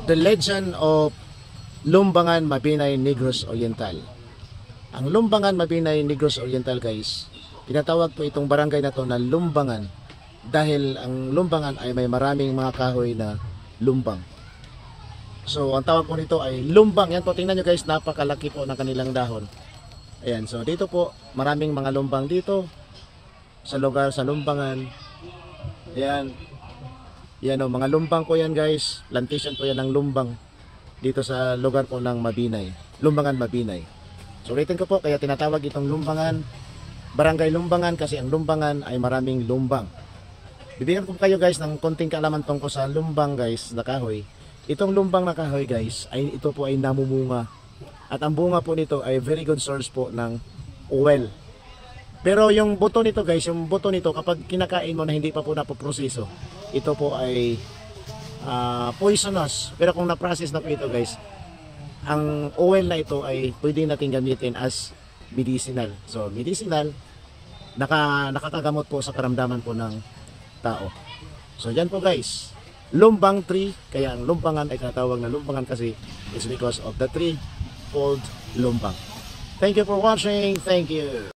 The Legend of Lumbangan, Mabinay, Negros Oriental. Ang Lumbangan, Mabinay, Negros Oriental guys, tinatawag po itong barangay na to na Lumbangan dahil ang Lumbangan ay may maraming mga kahoy na lumbang. So ang tawag po nito ay lumbang. Yan po, tingnan nyo guys, napakalaki po ng kanilang dahon. Ayan, so dito po maraming mga lumbang dito sa lugar sa Lumbangan. Ayan. Yan o, mga lumbang po yan guys. Plantation po yan ng lumbang dito sa lugar po ng Mabinay, Lumbangan, Mabinay. So ulitin ko po, kaya tinatawag itong Lumbangan, Barangay Lumbangan, kasi ang Lumbangan ay maraming lumbang. Bibigyan ko kayo guys ng konting kaalaman tungkol sa lumbang guys na kahoy. Itong lumbang na kahoy guys, ito po ay namumunga. At ang bunga po nito ay very good source po ng oil. Pero yung buto nito guys, yung buto nito kapag kinakain mo na hindi pa po napoproseso, ito po ay poisonous. Pero kung na-process na po ito guys, ang oil na ito ay pwede natin gamitin as medicinal. So medicinal, nakakagamot po sa karamdaman po ng tao. So yan po guys, lumbang tree. Kaya ang lumbangan ay tinatawag na lumbangan kasi it's because of the tree called lumbang. Thank you for watching. Thank you.